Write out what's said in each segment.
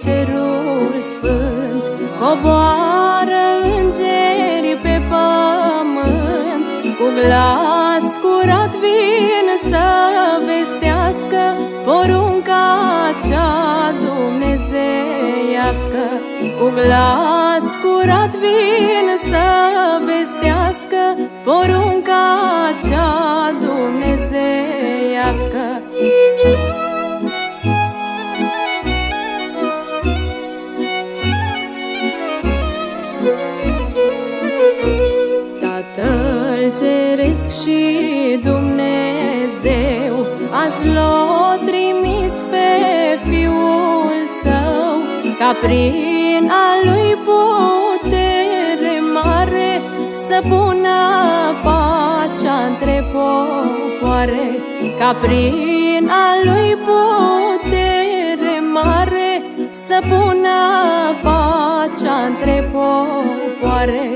cerul sfânt, coboară îngeri pe pământ, cu glas curat vin să vestească porunca cea dumnezeiască. Cu glas curat vin să vestească porunca cea dumnezeiască. Tatăl Ceresc și Dumnezeu azi l-a trimis pe Fiul Său, ca prin a Lui putere mare să pună pacea între popoare. Ca prin a Lui putere mare să pună pacea între popoare.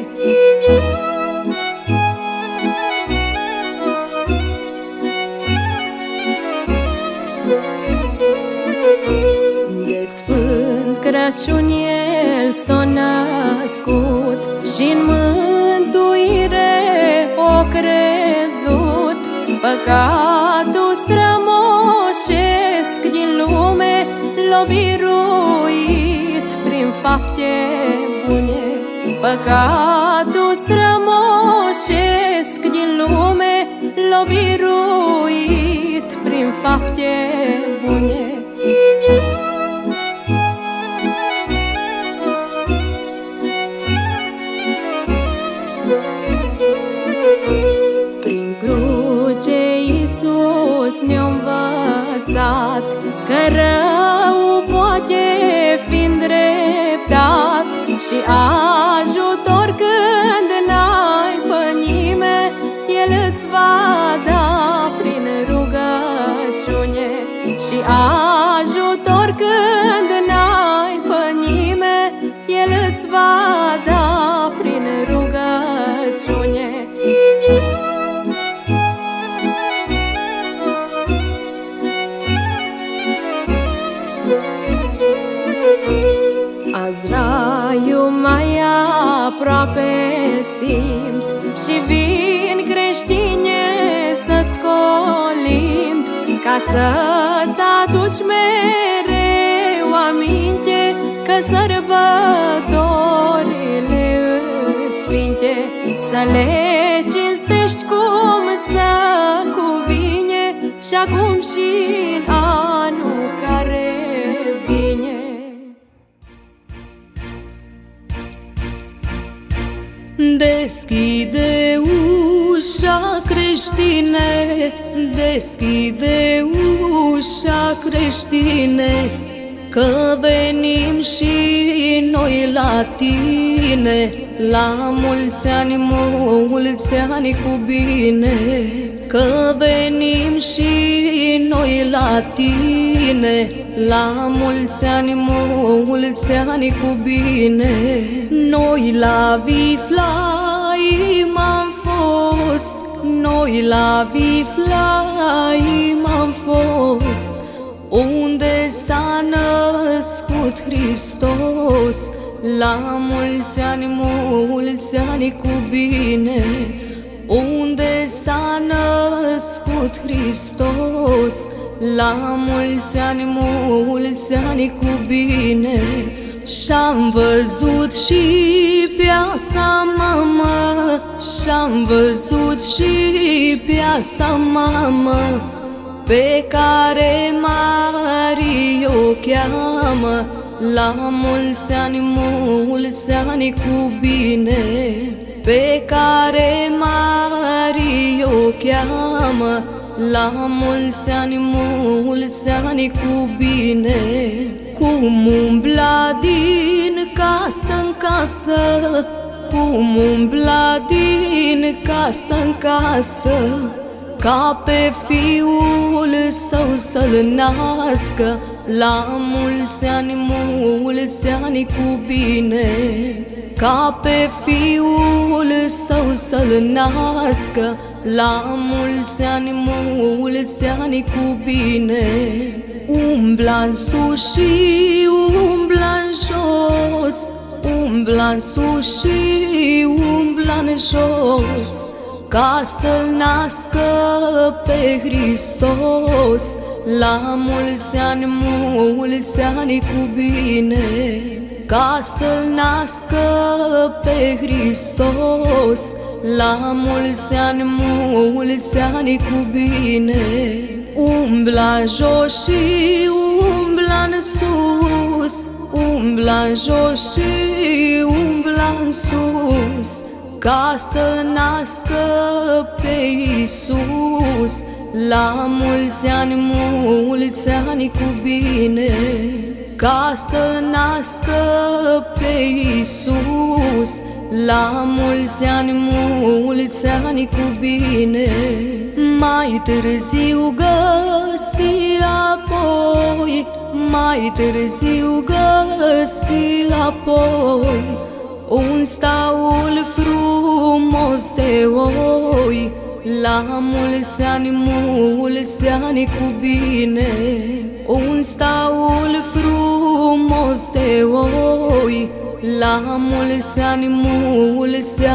De Sfânt Crăciun El s-a născut și-n mântuire o crezut. Păcatul strămoșesc din lume l-a biruit prin fapte bune. Păcatul strămoșesc din lume l-a biruit prin fapte bune. Prin cruce Iisus ne-a învățat că rău poate fi îndreptat și ajutor când n-ai pe nimeni, El îți va da prin rugăciune. Și ajutor când n-ai pe nimeni, El îți va da prin rugăciune. Azi raiul mai aproape simt și vin creștine să-ți colind, ca să-ți aduci mereu aminte că sărbătorile sfinte să le cinstești cum să cuvine, și acum și în anul care vine. Deschide ușa, creștine, deschide ușa, creștine, că venim și noi la tine, la mulți ani cu bine. Că venim și noi la tine, la mulți ani cu bine. Noi la Viflaim am fost, noi la Viflaim am fost, unde s-a născut Hristos. La mulți ani cu bine, unde s-a născut Hristos. La mulți ani cu bine. Și-am văzut și piasa mamă, și-am văzut și piasa mamă, pe care Marie o cheamă. La mulți ani cu bine, pe care Marie o cheamă. La mulți ani cu bine. Cum umbla din casă în casă, cum umbla din casă în casă, ca pe Fiul Său să-L nască. La mulți ani cu bine, ca pe Fiul Său să-L nască. La mulți ani cu bine. Umbla-n sus și umbla-n jos, umbla-n sus și umbla-n jos, ca să-L nască pe Hristos. La mulți ani cu bine, ca să-L nască pe Hristos. La mulți ani cu bine. Umbla-n jos și umbla-n sus, umbla-n jos și umbla-n sus, ca să-L nască pe Iisus. La mulți ani cu bine, ca să-L nască pe Iisus. La mulți ani cu bine. Mai târziu găsi apoi, mai târziu găsi apoi un staul frumos de oi. La mulți ani cu bine, un staul frumos de oi. La mulți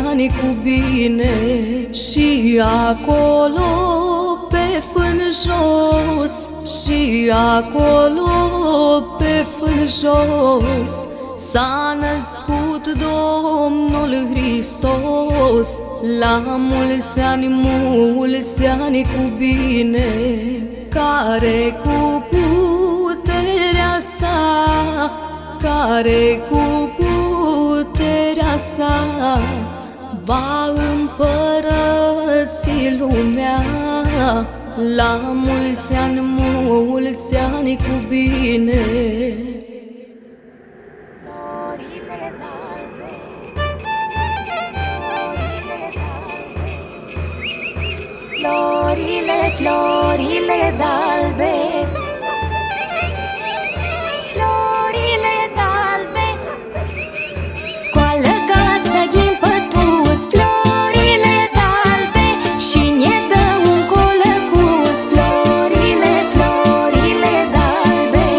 ani cu bine. Și acolo pe fân jos, și acolo pe fân jos, s-a născut Domnul Hristos. La mulți ani cu bine, care cu puterea sa, care cu puterea sa va împărăți lumea. La mulți ani cu bine. Florile, florile d'albe, florile d'albe, scoală gazda din pătuți. Florile d'albe și ne dă un colăcuț. Florile, florile d'albe,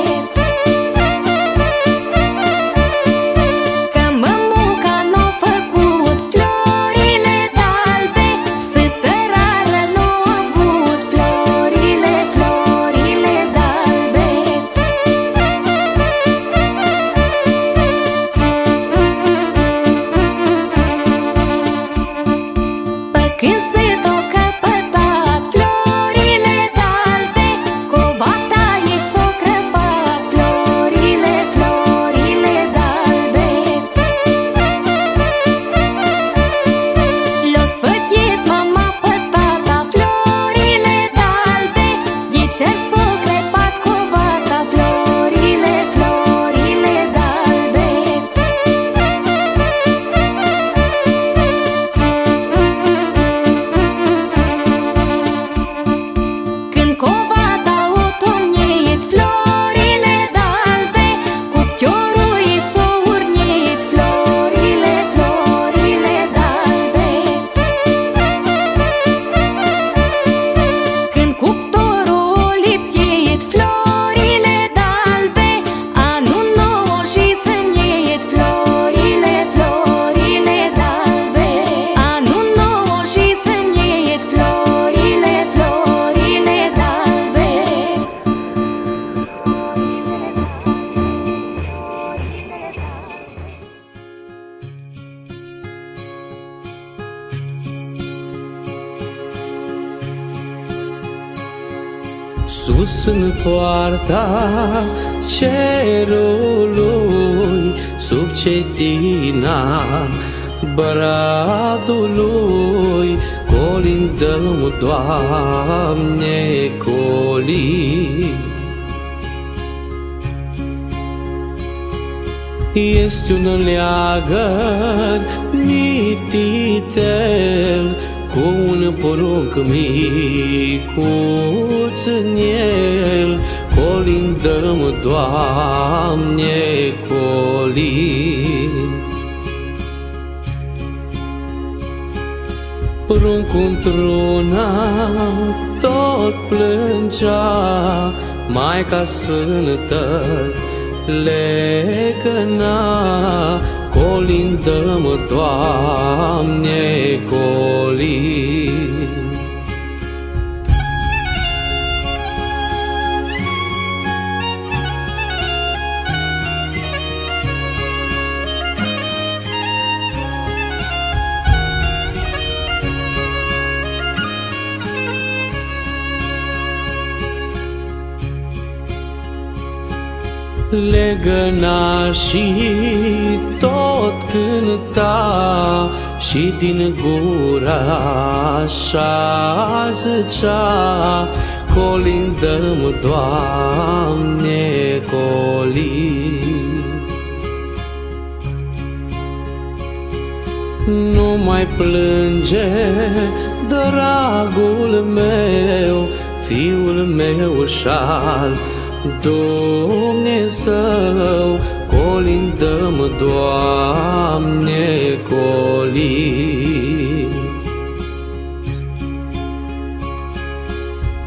că mămuca n-a făcut. Florile d'albe, sătărară n-a avut. Florile, florile d'albe, pe când se t-o căpătat. Florile d'albe, covata ei s-o crăpat. Florile, florile d'albe, l-o sfătit mama pe tata. Florile d'albe, de ce s-o crăpat covata. Florile, florile d'albe, când covata o tomnit. Florile d'albe, cuptiorul i s-o urnit. Florile, florile d'albe, când cuptorul o liptit. Florile d'albe, anul nou și sănit. Florile, florile d'albe, anul nou și sănit. Florile, florile d'albe. Sus în poarta cerului, sub cetina bradului, colindăm, Doamne, colii. Este un leagăn mititel, cu un porunc micuț în el. Colindăm, Doamne, colii. Poruncul într-una tot plângea, Maica Sfântă, legăna, colindă-mă, Doamne, colin. Legăna și tot cânta și din gura așa zicea: colindă-mă, Doamne, colin. Nu mai plânge, dragul meu, fiul meu și-al Dumnezeu, colindă-mă, Doamne, colin.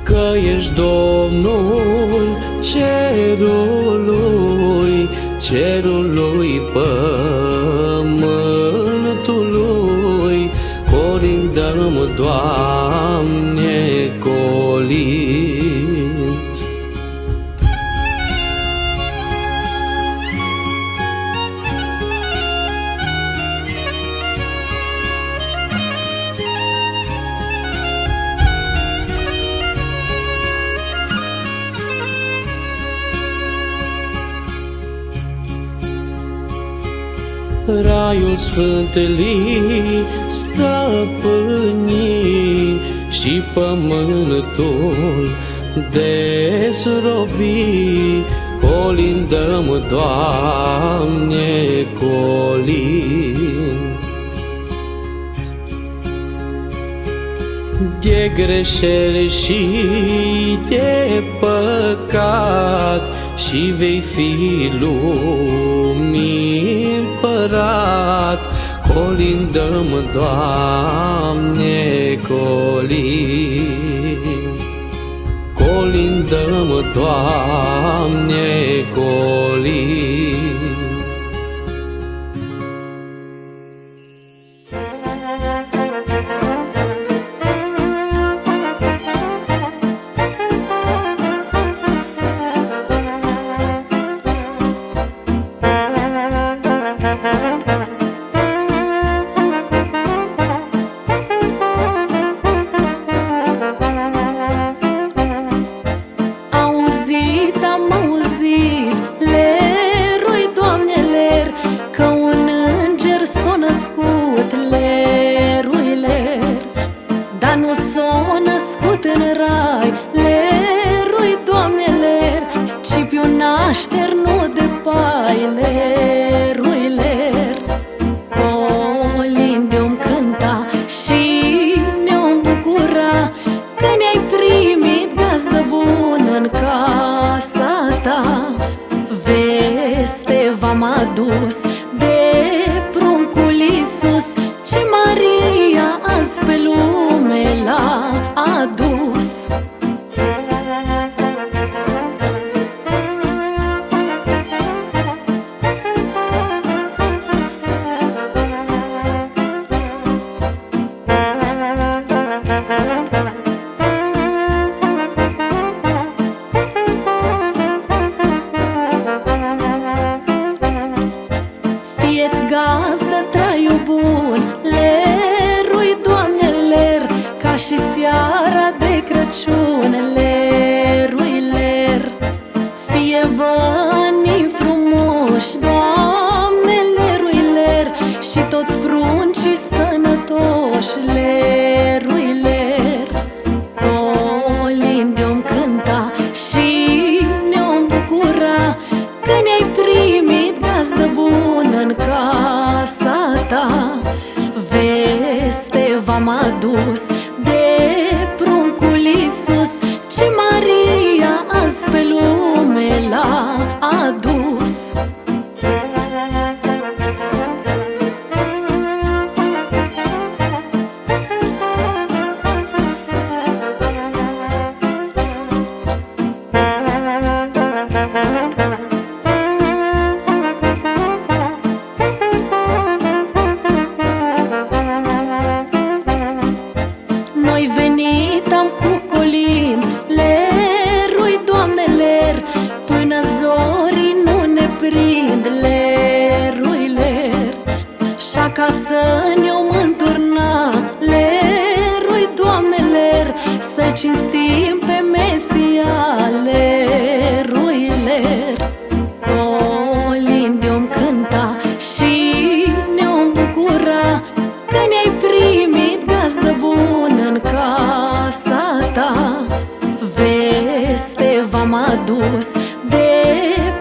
Că ești Domnul cerului, cerului pământului, colindă-mă, Doamne, colin. Raiul Sfântului stăpâni și pământul dezrobi, colindă-mă, Doamne, colin. De greșeli și de păcat și vei fi lumii împărat, colindă-mă, Doamne, colin. Colindă-mă, Doamne, colin. Dar nu s-o născut în rai, lerui, Doamne, ler, ci pe un nașter nu de pai, lerui, ler. Colin de-om cânta și ne-om bucura că ne-ai primit, gazdă bună, în casa ta. Veste v-am adus de pruncul Iisus, ce Maria azi pe lume l-a adus. Fieți gazdă, traiul bun, lerui, Doamne, ler, ca și seara de Crăciun, lerui, ler. Fie văni frumoși, Doamne, lerui, ler, și toți pruncii sănătoși, lerui, ler. Colin de-om cânta și ne-om bucura că ne-ai primit, gazdă bună, în casa ta. Veste v-am adus de pruncul Iisus, ce cinstim pe Mesia, leruiler. Colinde om cânta și ne-om bucura că ne-ai primit gazdă bună în casa ta. Veste v-am adus de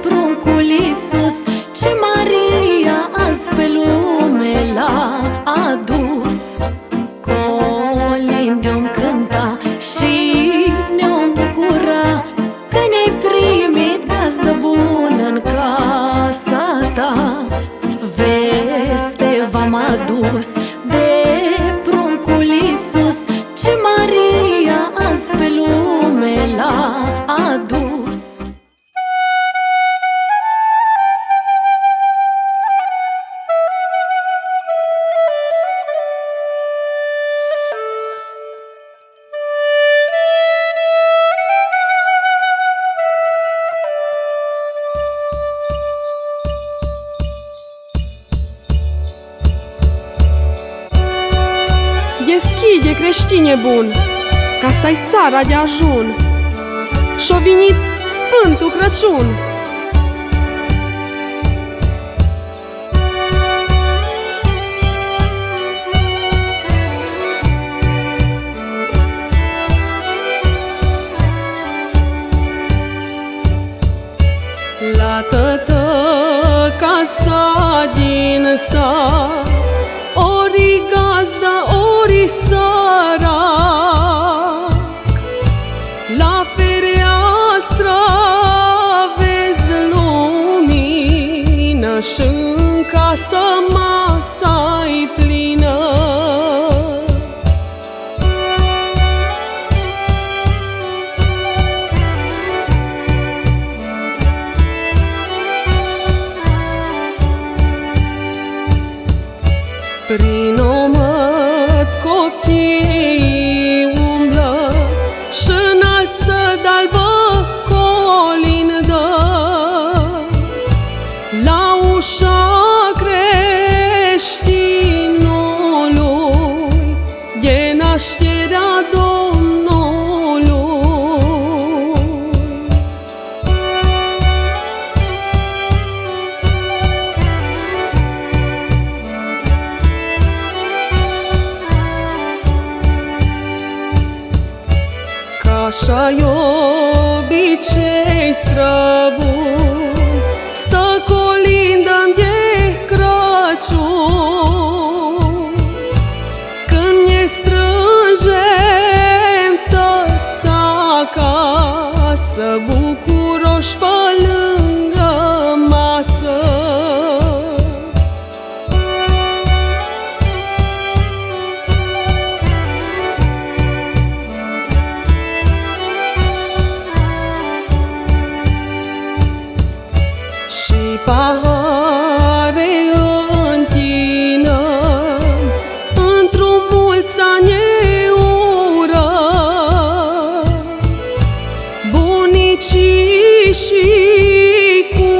pruncul Iisus, ce Maria azi pe lume l-a adus. Colinde-om cânta și ne-om bucura că ne-ai primit gazdă bună în casa ta. Veste v-am adus de pruncul Iisus, ce Maria azi pe lume l-a adus. Deschide, creștine bun, că asta-i seara de ajun și-o venit Sfântul Crăciun. La tătă casa din sat, ori gazda, ori sărac, la fereastră vezi lumină și-n casă masa-i plină. Prin omăt copiii umblă și înalță de-albă colindă. La ușa creștinului de nașterea Domnului. Așa-i obicei străbun să colindăm de Crăciun, când ne strângem toți acasă, bucuroși pe lângă masă. Și pahare întinăm într-un mulți ani ură, bunicii și cu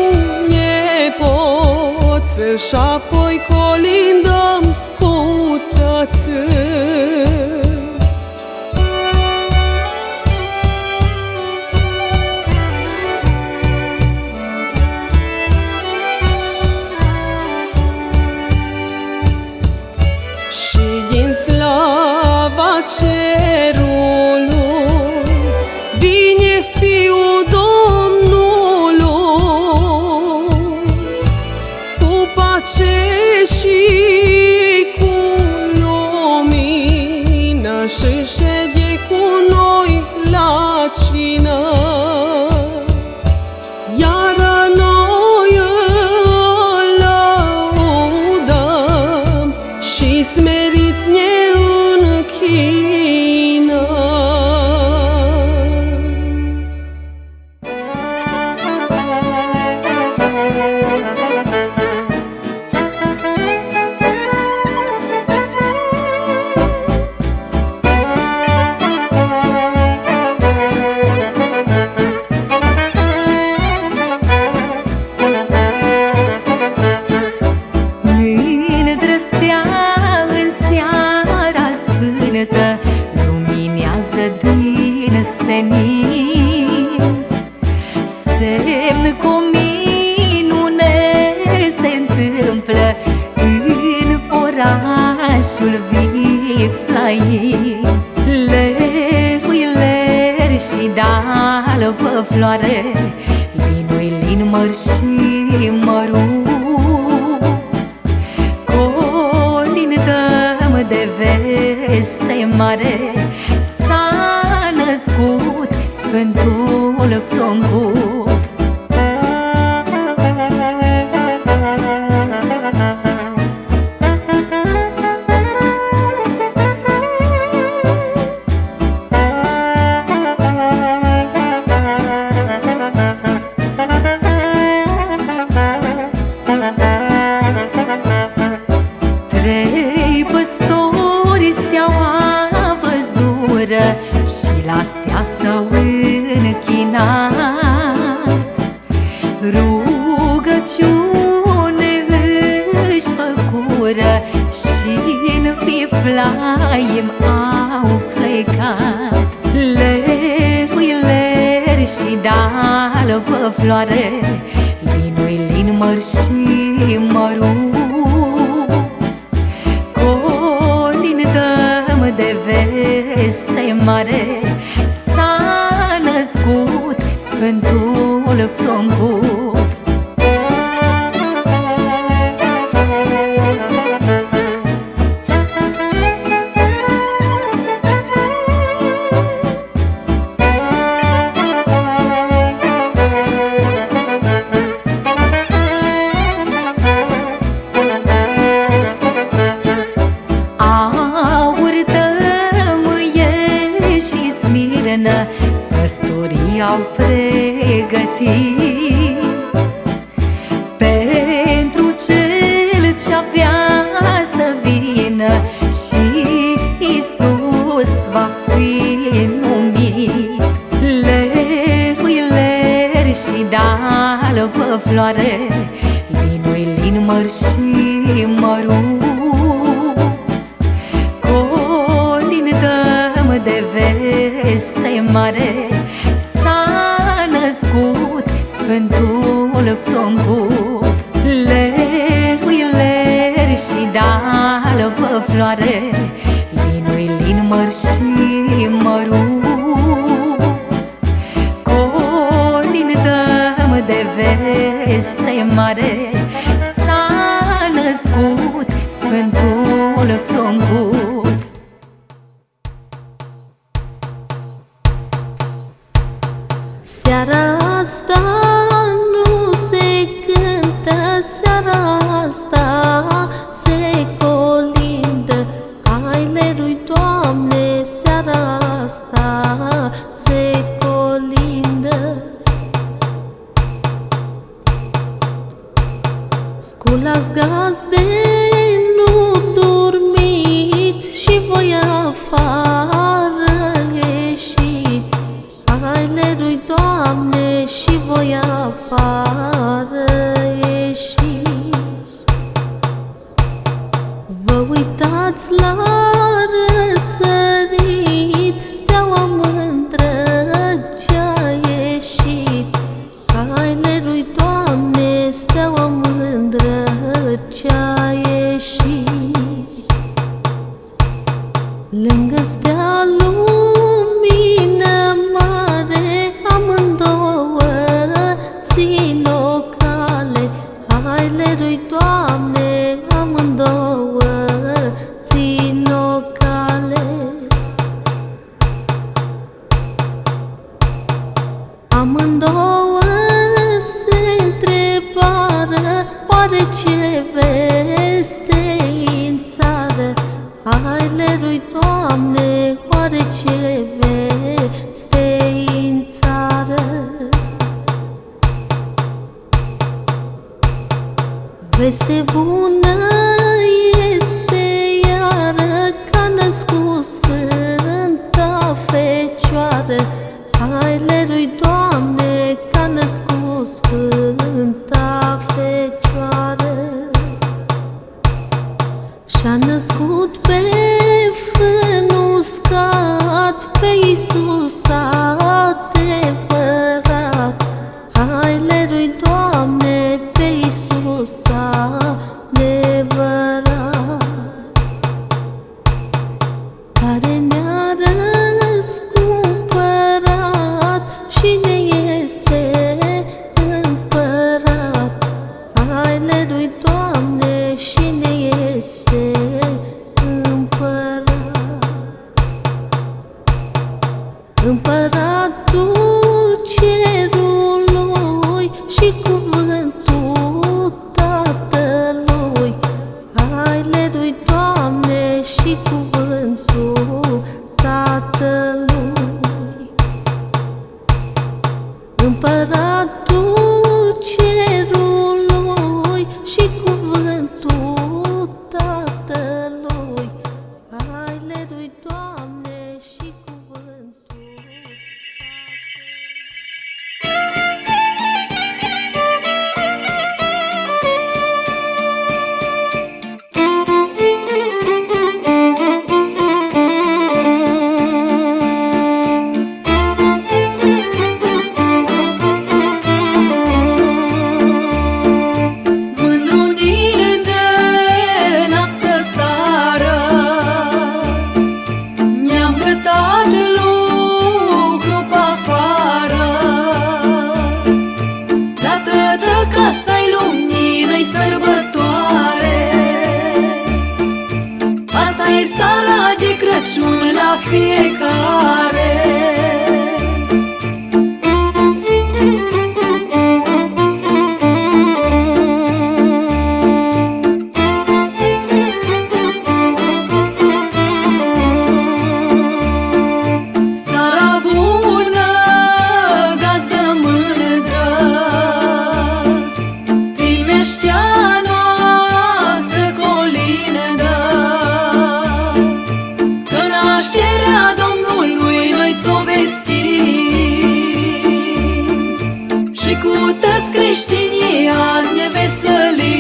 nepoți, și apoi colindăm cu toți. Și din slava cerului vine Fiul Domnului, cu pace și cu lumină, și șede cu noi la cină. Iar noi îl lăudăm și smeriți ne închinăm. Mâine drăstea în seara sfântă, luminează din senin. Semn cu minune se întâmplă în orașul Viflain. Lerui ler și d'albă floare, linui lin măr și măruț. Colin dăm de veste mare, s-a născut Sfântul Pruncuț. Trei păstori steaua văzură și la stea s-au închinat. Rugăciune își făcură și-n Viflaim au plecat. Lerui ler și d'albă floare, linui lin măr și măruț. Colin dăm de veste mare, s-a născut Sfântul Pruncuț. Aur, tămâie și smirnă păstorii au pregătit pentru cel ce-avea să vină, și Iisus va fi numit. Lerui ler și d'albă floare, linui lin măr și măruț. Colin dăm de veste mare, s-a născut Sfântul Pruncuț. Lerui ler și d'albă floare, linui lin măr și măruț. Colin dăm de veste mare, s-a născut Sfântul Pruncuț. Seara asta nu se cântă, seara asta se colindă. Hai lerui, Doamne, seara asta se colindă. Sculați gazde, nu dormiți, și voi afară ieșiți. Hai lerui, Doamne, și voi afară ieșiți. Vă uitați la răsărit, steaua mândră ce-a ieșit. Hai lerui, Doamne, steaua mândră ce-a ieșit. Lângă stea lumină mare, amândouă țin o cale. Hai lerui, Doamne, amândouă țin o cale. Amândouă se întrebară, oare ce veste-i-n țară? Hai lerui, Doamne, oare ce veste-i-n țară? Veste bună este iară, că-a născut Sfânta Fecioară. Hai lerui, Doamne, că-a născut Sfânta Fecioară. Și-a născut pe fân uscat, pe Iisus a Împăratul cerului și cuvântul Tatălui, Haileluia, Doamne, și cuvântul Tatălui. Împăratul cerului și cuvântul Tatălui, Haileluia, Doamne, și cuvântul Crăciun la fiecare. Seara bună, gazdă mândră, primește-a noastră colindă. Nașterea Domnului noi ți-o vestim și cu toți creștinii azi ne veselim.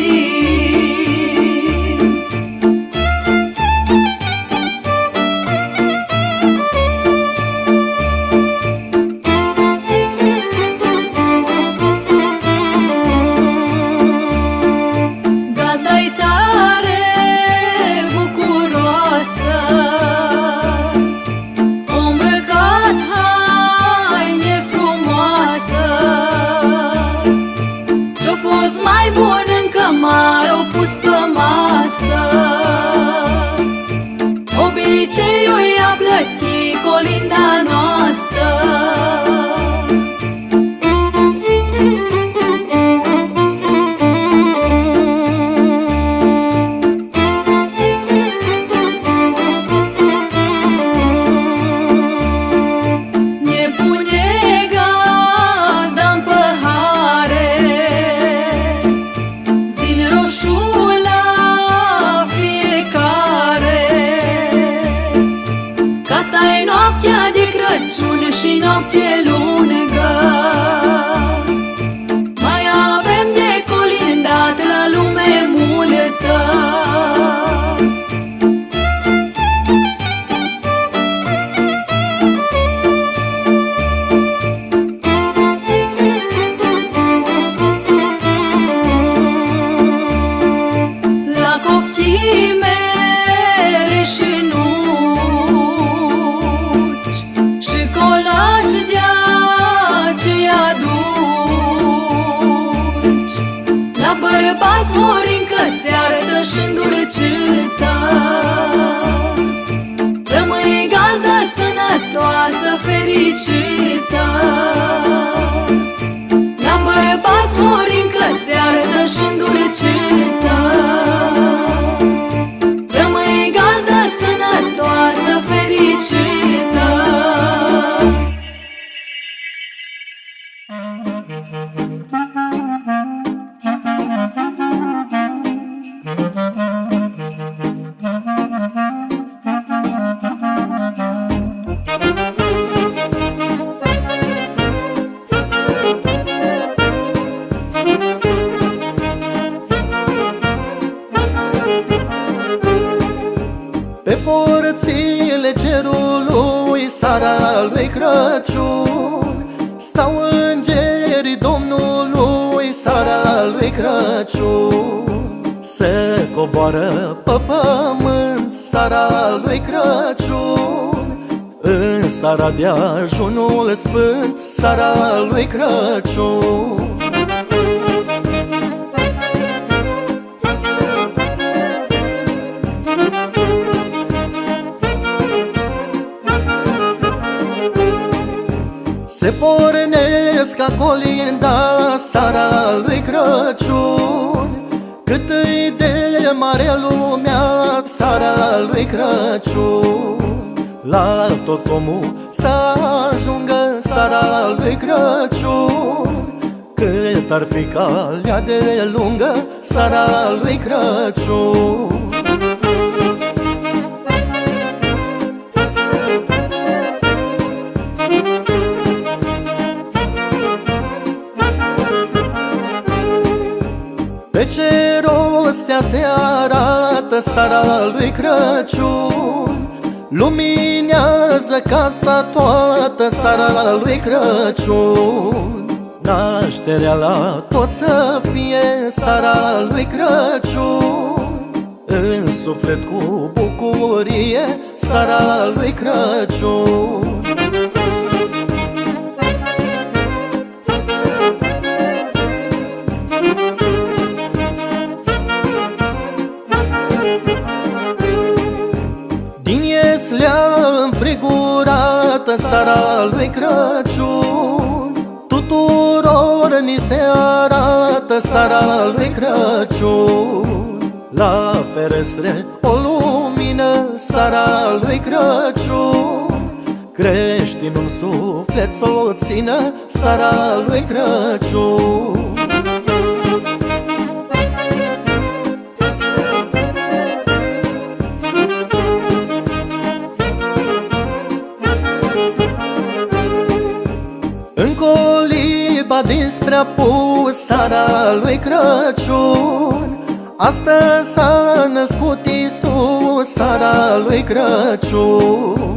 Gazda-i tare bucuroasă, mai bun încă m-au pus pe masă. Obiceiul i-a plătit colinda noastră. Și noapte lungă mai avem de colindat la lume multă. La copchii mere și nuci și colaci de-aceia duci, la bărbați Horincă se arătă și îndulcită. Rămâi gazdă sănătoasă, fericită. La bărbați Horincă se arătă și îndulcită. Rămâi gazdă sănătoasă, fericită. Pe porțile cerului, seara lui Crăciun, stau îngerii Domnului, seara lui Crăciun. Se coboară pe pământ, seara lui Crăciun, în seara de ajunul sfânt, seara lui Crăciun. Se pornesc ca colinda seara lui Crăciun, cât îi de mare lumea seara lui Crăciun. La tot omul să ajungă seara lui Crăciun, cât ar fi calea de lungă seara lui Crăciun. Pe ce rostea se arată seara lui Crăciun, luminează casa toată seara lui Crăciun. Nașterea la tot să fie seara lui Crăciun, în suflet cu bucurie seara lui Crăciun. Din ieslea înfrigurată seara lui Crăciun, tuturor ni se arată seara lui Crăciun. La ferestre o lumină seara lui Crăciun, creștinul suflet s-o țină seara lui Crăciun. În coliba dinspre apus seara lui Crăciun, astăzi s-a născut Iisus seara lui Crăciun.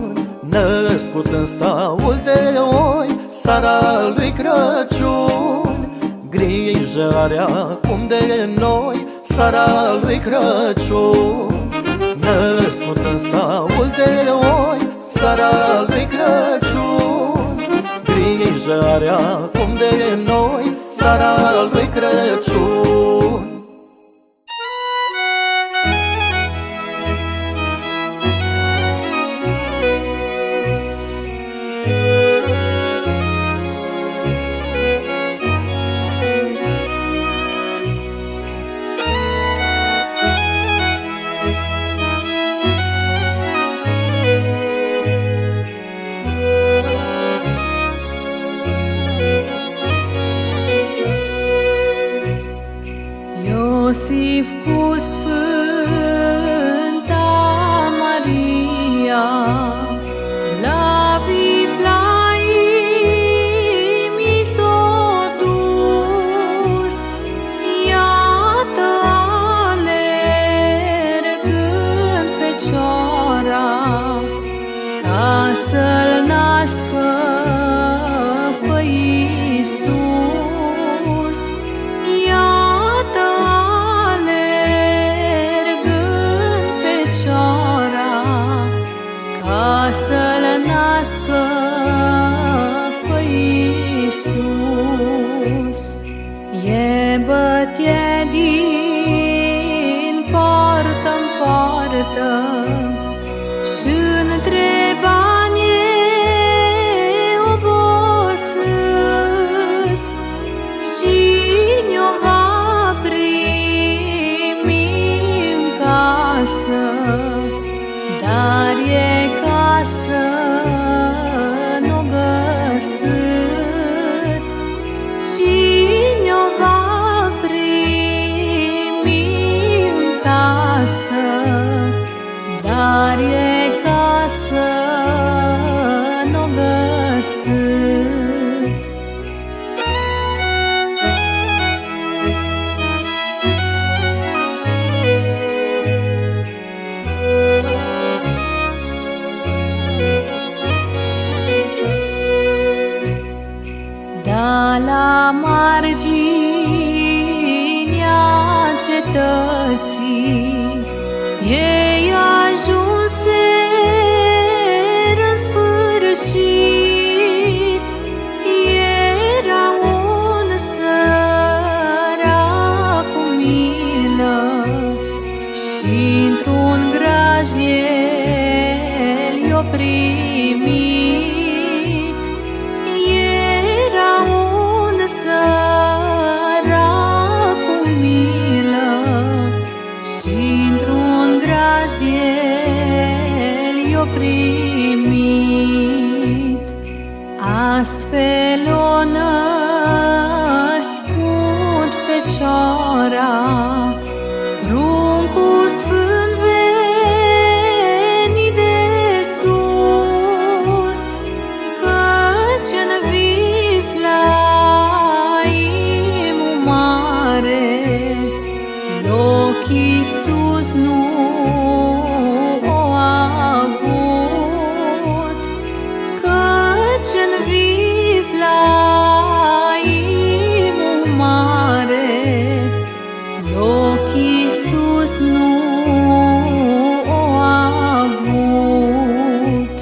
Născut în staul de oi seara lui Crăciun, grijă are acum de noi seara lui Crăciun. Născut în staul de oi seara lui Crăciun, grijă are acum de noi seara lui Crăciun. Iosif cu Sfânta Maria, la Viflaim i s-o dus. Iată alergând Fecioara, ca să-L nască pe Iisus. Iată alergând Fecioara, ca să-L nască pe Iisus. E bătie din poartă-n poartă și întreba neobosit, cine o va primi în casă. Dar e casă n-o găsit, cine o va primi în casă. Dar e casă n-o găsit. Da la marginea cetății ei ajunseră în sfârșit. Era un sărac cu milă și într-un graj el i-o primit. Astfel o născut Fecioara, pruncul sfânt venit de sus, căci-n Viflaimul mare loc Iisus nu o avut, căci-n Viflaimul mare loc Iisus nu o avut.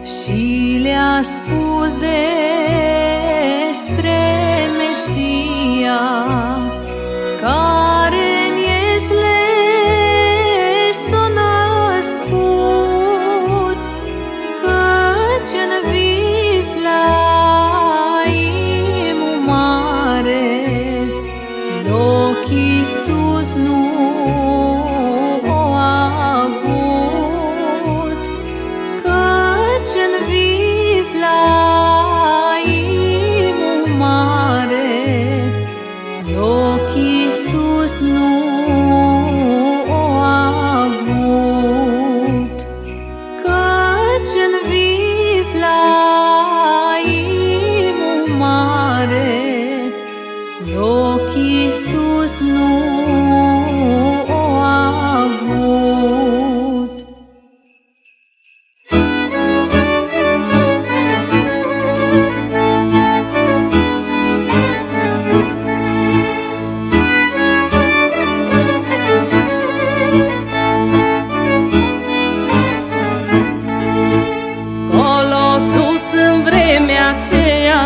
Și le-a spus despre Mesia, care-n Iesle s-a născut, căci-n Viflaimul mare loc Iisus nu o avut, căci-n Viflaimul mare loc Iisus nu o avut, căci-n Viflaimul mare loc Iisus nu o avut. Colo sus în vremea aceea,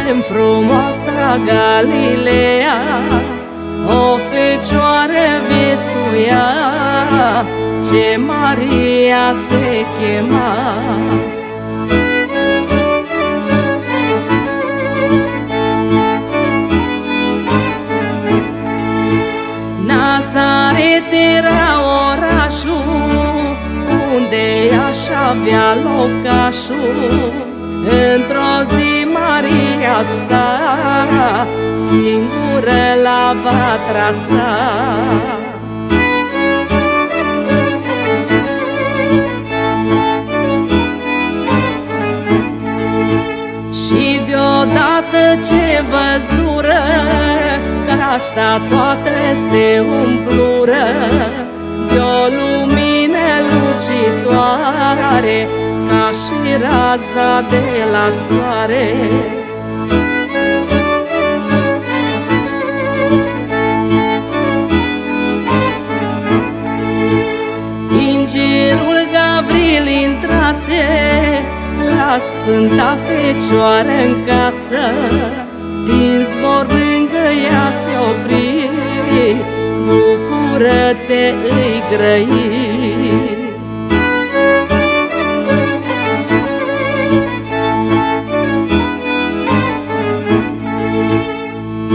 în frumoasa Galileea, o fecioară viețuia, ce Maria se chema. Nazaret era orașul unde aș avea locașul. Într-o zi Maria sta, singură la va trasa. Și deodată ce văzură, casa toată se umplură de-o lumină lucitoare, ca și raza de la soare. Îngerul Gavril intrase la Sfânta Fecioară în casă, din zbor lângă ea se opri, bucură-te îi grăi.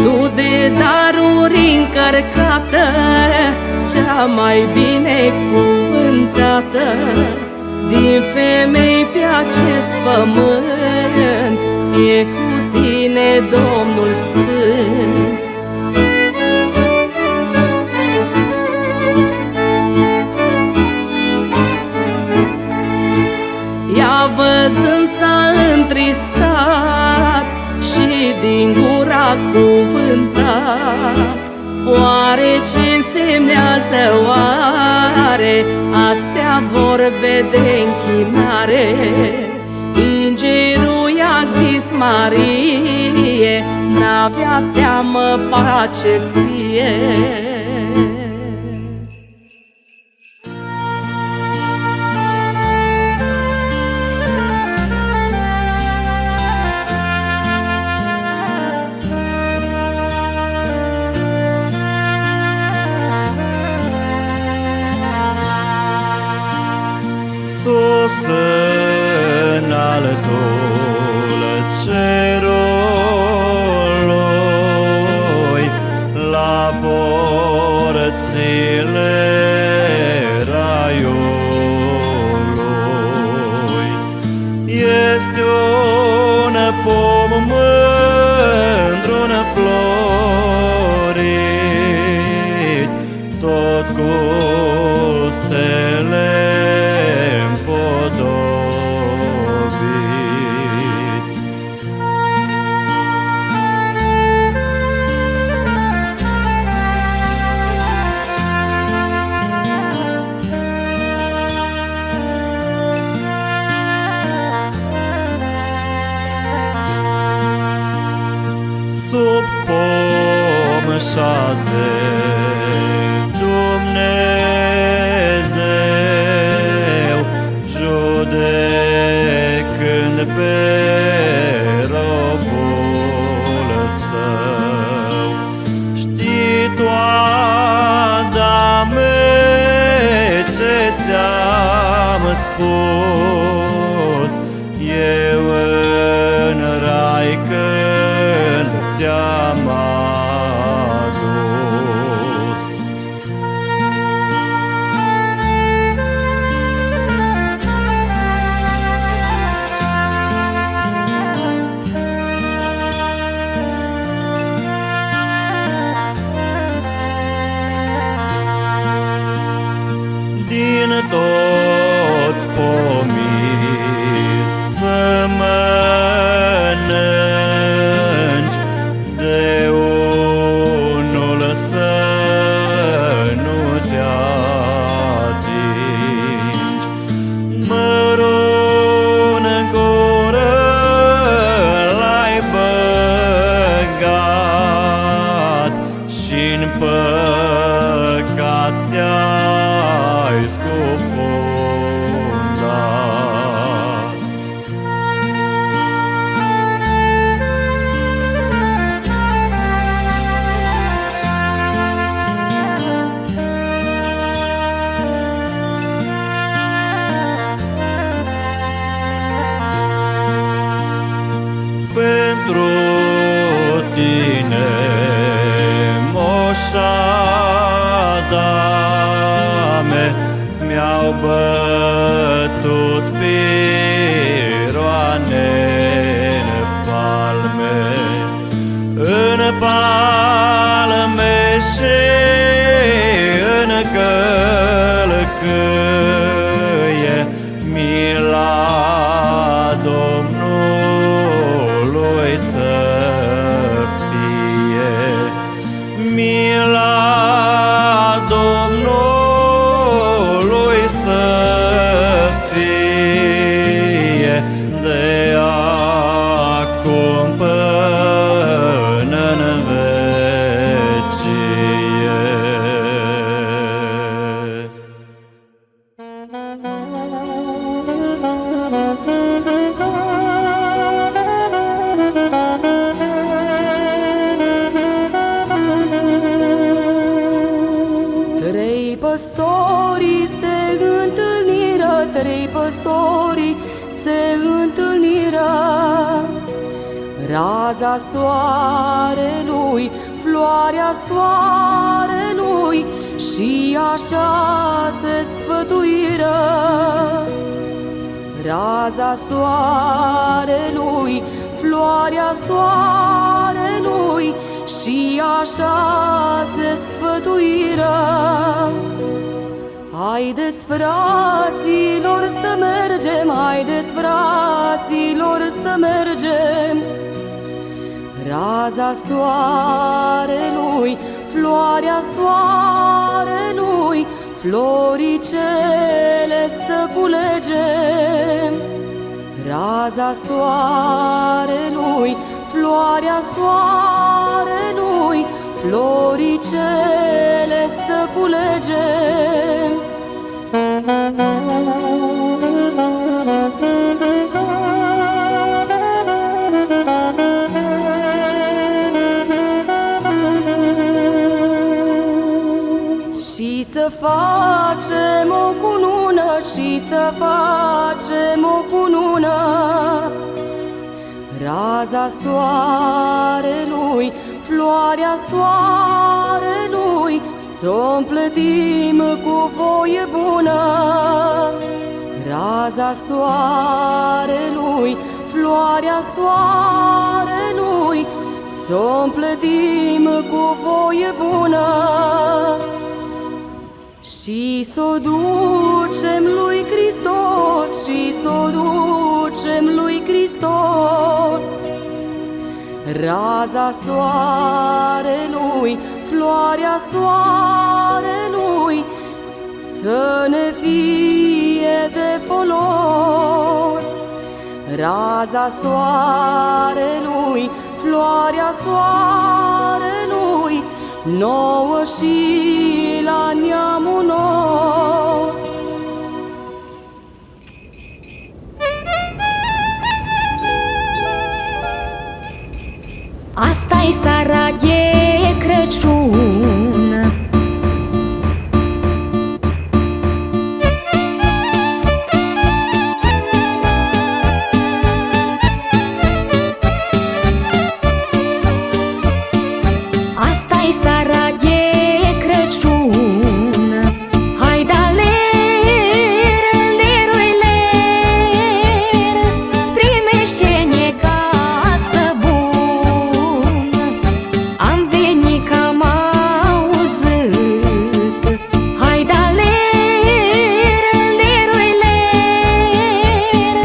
Tu de daruri încărcată, cea mai binecuvântată din femei pe acest pământ, e cu tine Domnul Sfânt. Ea văzând s-a întristat și din gura cuvântat, oare ce însemnează oare astea vorbe de închinare? Îngerul i-a zis Marie, n-avea teamă, pace ție. Sus în altul pom mândr-un florit, tot cu stele împodobit. Sub pom șade Dumnezeu, judecând pe robul său. Știi tu, Adame, ce ți-am spus eu în rai când te-am adus. Din toți pomii să mănânci, de unul să nu te atingi. Mărul în gură l-ai băgat și-n păcat te-ai scufundat. Pentru tine, Moș Adame, mi-au bătut piroane în palme, în palme și în călcâie. Mila Domnului să fie, mila Domnului să fie, de acum până-n vecie. Trei păstorii se întâlniră, trei păstorii se întâlniră. Raza soarelui, floarea soarelui, și așa se sfătuiră. Raza soarelui, floarea soarelui, și așa se sfătuiră. Haideți, fraților, să mergem, haideți, fraților, să mergem. Raza soarelui, floarea soarelui, floricele să culegem. Raza soarelui, floarea soarelui, floricele să culegem. Și să facem o cunună, și să facem o cunună. Raza soarelui, floarea soarelui, s-o împletim cu voie bună. Raza soarelui, floarea soarelui, s-o împlătim cu voie bună și s-o ducem lui Hristos, și s-o ducem lui Hristos. Raza soarelui, floarea soarelui, să ne fie de folos. Raza soarelui, floarea soarelui, nouă și la neamul nostru. Asta-i seara de Crăciun, asta-i seara de Crăciun. Hai da ler, lerui ler, primește-ne casă bun. Am venit că am auzit, hai da ler, lerui ler,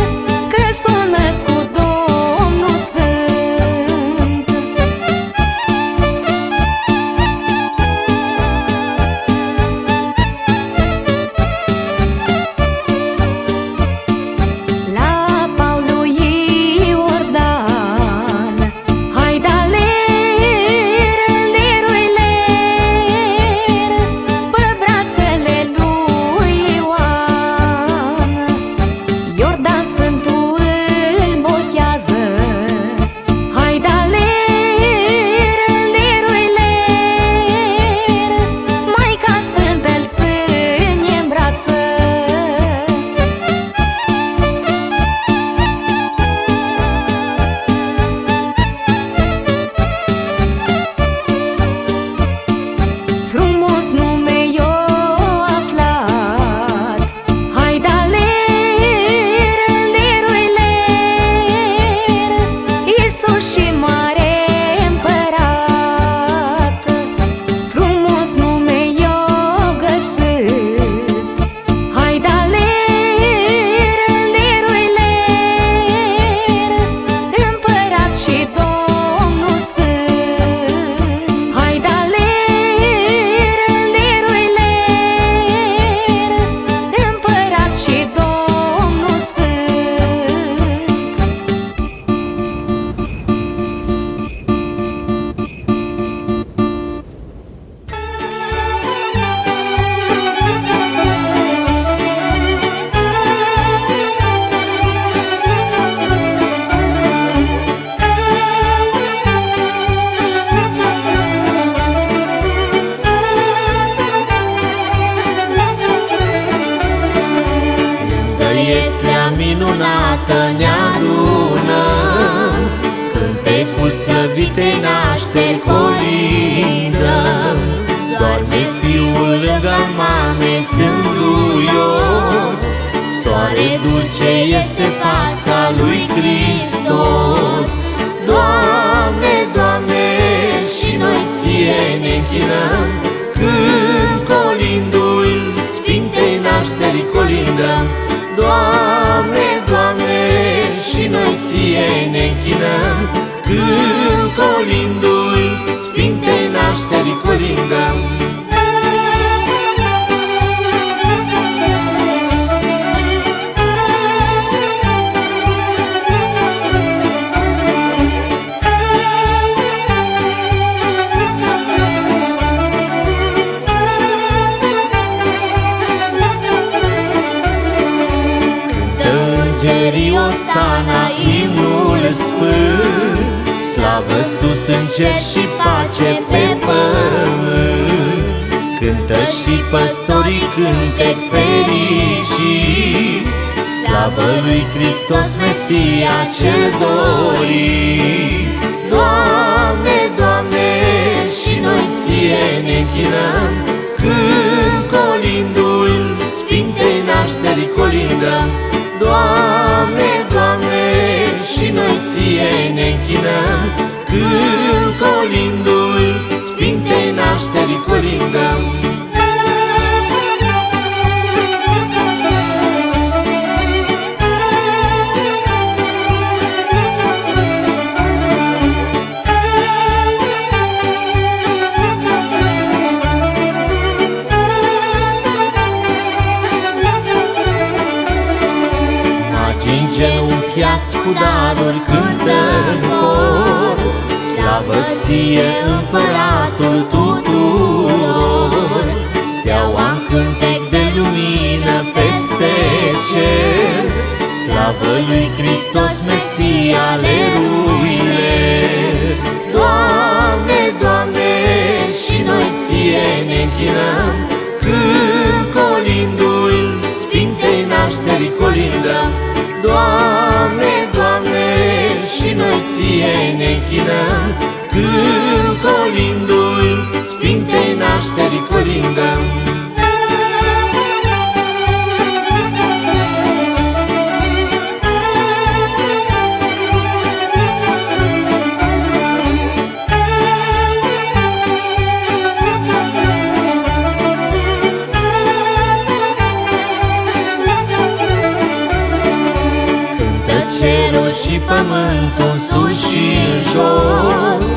că s-a născut Domnul Sfânt. La Paul lui Iordan, hai da ler, lerui ler, pe brațele lui Ioan. Iordan Sfântul îl botează, hai da ler, lerui ler, Maica Sfântă-l ține în brață. Frumos nume i-o aflat, hai da ler, lerui ler, Iisus și mare împărat. Frumos nume i-o găsit, hai da ler, lerui ler, Împărat și Domnul Sfânt. Hai da ler, lerui ler, Împărat și Domnul Sfânt. Lângă Ieslea minunată ne adunăm, cântecul slăvitei nașteri colindăm. Doarme Fiul lângă-l mamei sânduios, soare dulce este fața lui Hristos. Doamne, Doamne, și noi Ție ne închinăm, când colindul Sfintei nașterii colindăm. Doamne, Doamne, și noi Ție ne închinăm, când colindul Sfintei nașterii colindăm. Îngerii Osana, imnul sfânt, slavă sus în cer și pace pe pământ. Cântă și păstorii cântec fericit, slavă lui Hristos Mesia cel dorit. Doamne, Doamne, și noi Ție ne închinăm, când colindul Sfintei nașterii colindăm. Doamne, Doamne, și ne închinăm, când colindul Sfintei Nașterii colindăm. Genunchiați cu daruri cântă în cor, slavă ție Împăratul tuturor. Steaua în cântec de lumină peste cer, slavă lui Hristos Mesia, aleluia. Doamne, Doamne, și noi ție ne închinăm, când colindul Sfintei Nașterii colindăm. Doamne, Doamne, și noi ție ne închinăm, când colindul Sfintei Nașterii colindăm. Cerul și pământul în sus și în jos,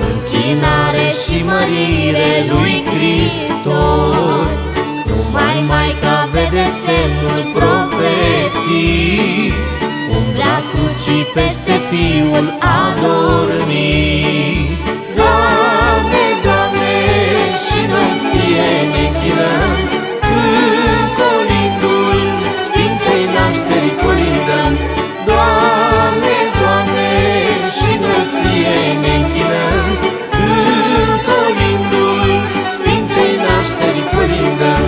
închinare și mărire lui Hristos. Numai Maica vede semnul profeții, umbra crucii peste Fiul adormit. Doamne, Doamne, și noi ție ne închinăm, când colindul Sfintei Nașterii colindăm. Doamne, Doamne, și noi ție ne închinăm, când colindul Sfintei Nașterii colindăm.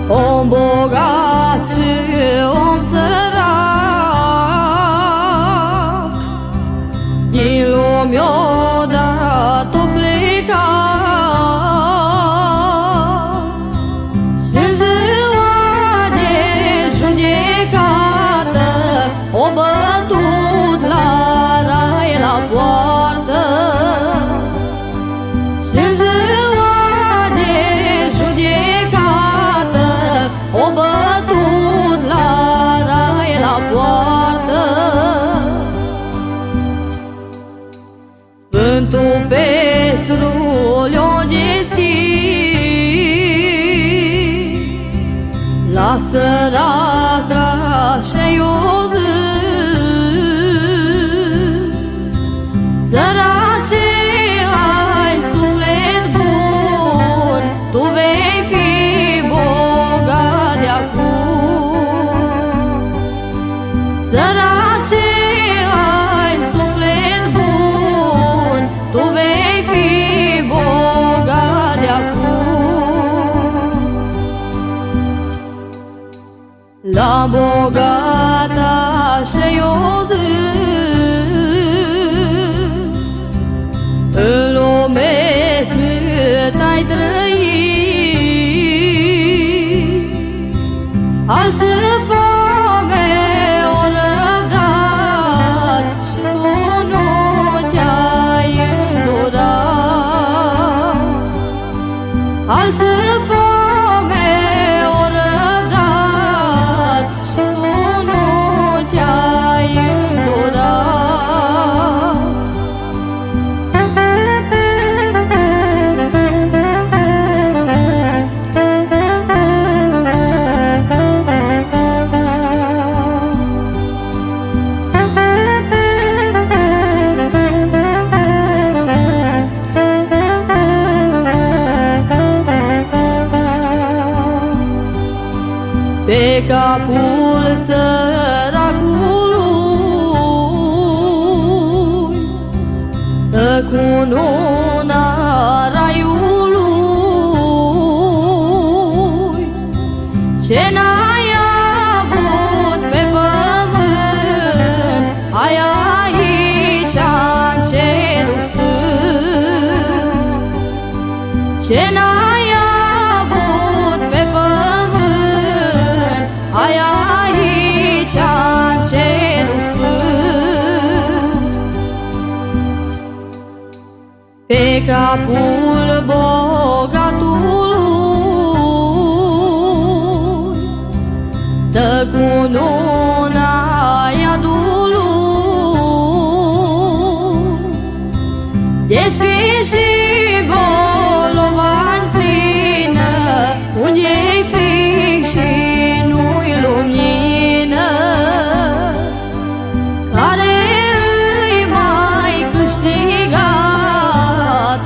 Om bogat și om sărac, din lume odată plecat, și-n ziua de judecată o bătut la rai la poartă. Și-n ziua de judecată o bătut la rai la poartă. Sfântul Petru le-o deschis la săraca și-o zis: sărace, ai suflet bun, tu vei fi bogat de acum. Sărace, ai suflet bun, tu vei fi bogat de acum. La bogata și-o zis: în lume cât ai trăit, alții foame o răbdat și tu nu te-ai îndurat. Alții foame o răbdat și tu nu te-ai îndurat. Pe capul săracului stă cununa raiului. Ce n-ai avut pe pământ, ai aici în cerul sfânt. Pe capul bogatului dă cununa iadului. Despir și bolovan plină, unde-i fric și nu-i lumină, care îi mai câștigat,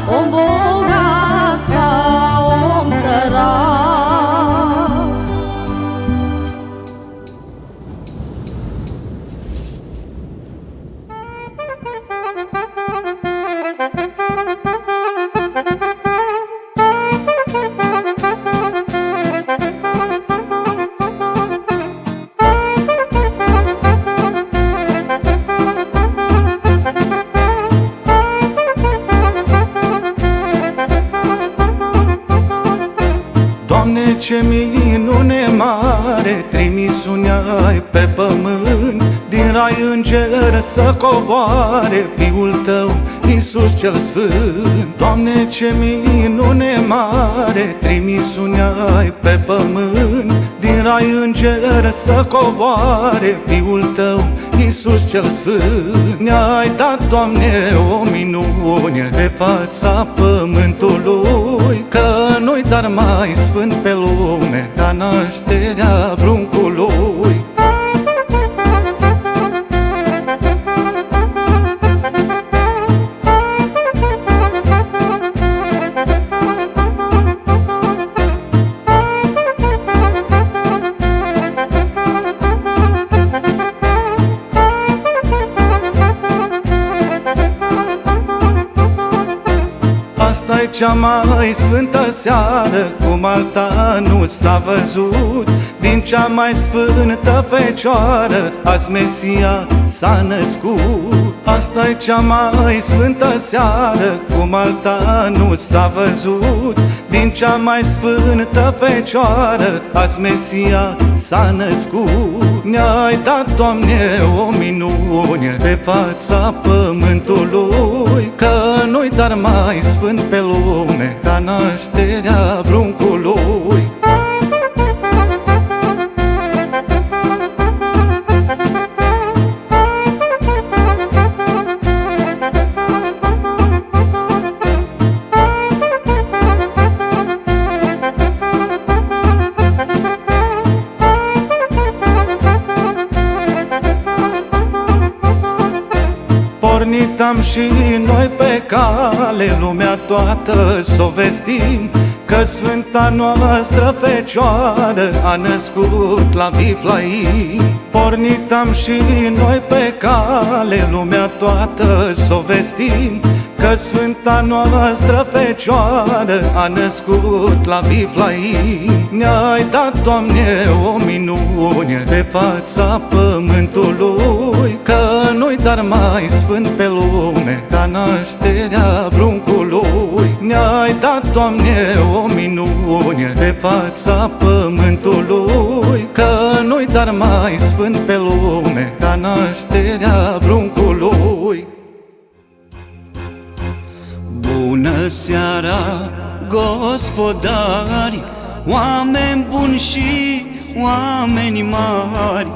om bogat sau om sărac. Doamne, ce minune mare, trimis-uni-ai pe pământ, din rai înger să coboare Fiul Tău, Iisus cel Sfânt. Doamne, ce minune mare, trimis-uni-ai pe pământ, din rai înger să coboare Fiul Tău, Iisus cel Sfânt. Ne-ai dat, Doamne, o minune pe fața pământului, că nu-i dar mai sfânt pe lume ca nașterea pruncului. Asta-i cea mai sfântă seară, cum alta nu s-a văzut. Din cea mai sfântă fecioară, azi Mesia s-a născut. Asta-i cea mai sfântă seară, cum alta nu s-a văzut. Din cea mai sfântă fecioară, azi Mesia s-a născut. Ne-ai dat, Doamne, o minune pe fața pământului, că nu-i dar mai sfânt pe lume ca nașterea pruncului. Pornitam și noi pe cale, lumea toată s-o vestim, că Sfânta noastră Fecioară a născut la Viflaim. Pornitam și noi pe cale, lumea toată s-o vestim, că Sfânta noastră Fecioară a născut la Viflaim. Ne-ai dat, Doamne, o minune pe fața pământului, că nu-i dar mai sfânt pe lume ca nașterea pruncului. Ne-ai dat, Doamne, o minune pe fața pământului, că nu-i dar mai sfânt pe lume ca nașterea pruncului. Bună seara, gospodari, oameni buni și oameni mari,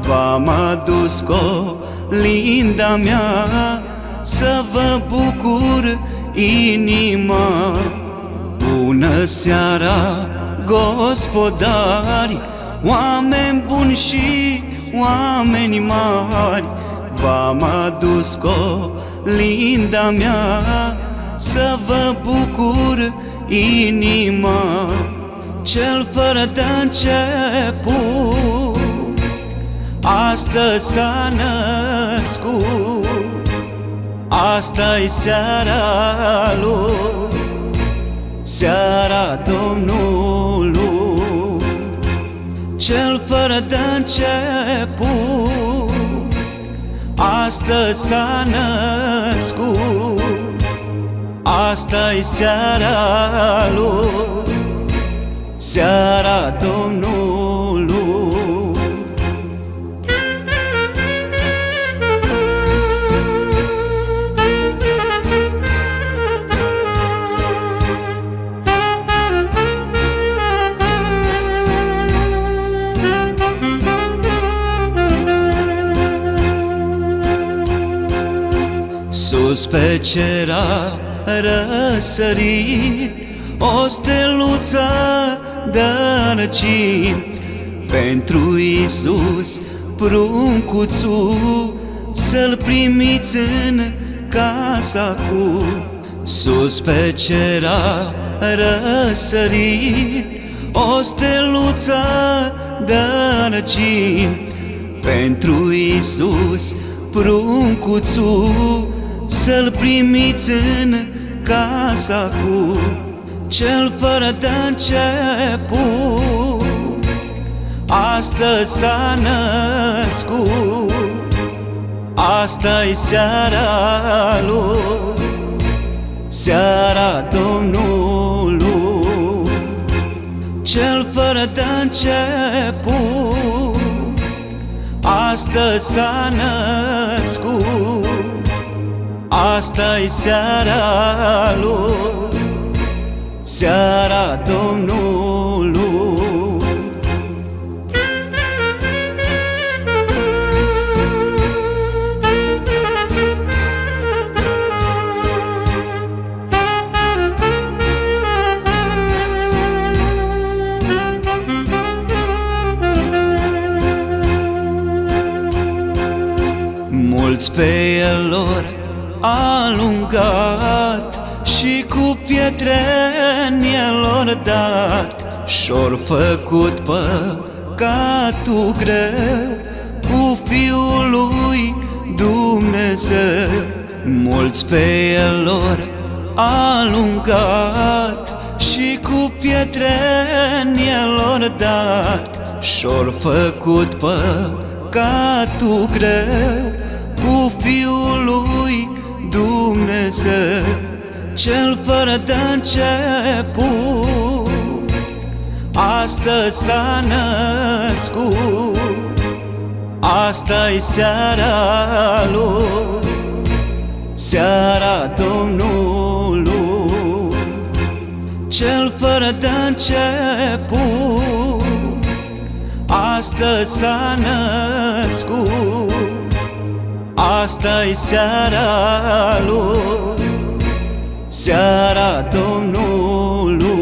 v-am adus colinda mea să vă bucur inima. Bună seara, gospodari, oameni buni și oameni mari, v-am adus colinda mea să vă bucur inima. Cel fără de început astăzi s-a născut, asta-i seara lui, seara Domnului. Cel fără de început astăzi s-a născut, asta-i seara lui, seara Domnului. Sus pe cer a răsărit o steluță de răcini, pentru Iisus pruncuțul să-l primiți în casa cu. Sus pe cer a răsărit o steluță de răcini, pentru Iisus pruncuțul să-l primiți în casa cu. Cel fără de început astăzi s-a născut, asta-i seara lui, seara Domnului. Cel fără de început astăzi s-a născut, asta-i seara lui, seara Domnului. Mulți pe el lor alungat și cu pietre în el dat, și-or făcut păcatul greu cu Fiul lui Dumnezeu. Mulți pe el lor alungat și cu pietre în el dat, și-or făcut păcatul greu cu Fiul lui Dumnezeu. Cel fără de început astăzi s-a născut, asta-i seara lui, seara Domnului. Cel fără de început astăzi s-a născut, asta-i seara lui, seara Domnului.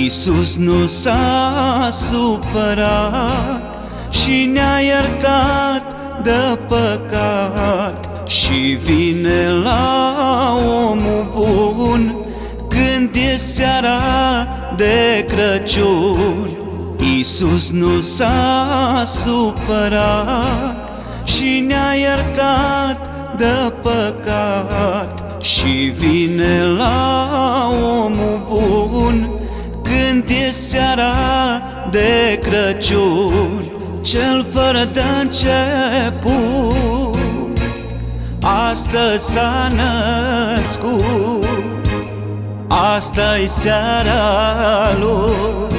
Iisus nu s-a supărat și ne-a iertat de păcat, și vine la omul bun când e seara de Crăciun. Iisus nu s-a supărat și ne-a iertat de păcat, și vine la omul bun când e seara de Crăciun. Cel fără de început astăzi s-a născut, asta-i seara lui,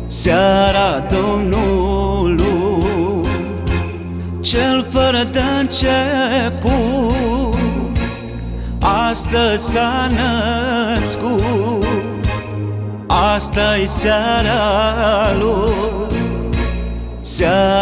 seara Domnului. Cel fără de început astăzi s-a născut, asta-i seara lui, seara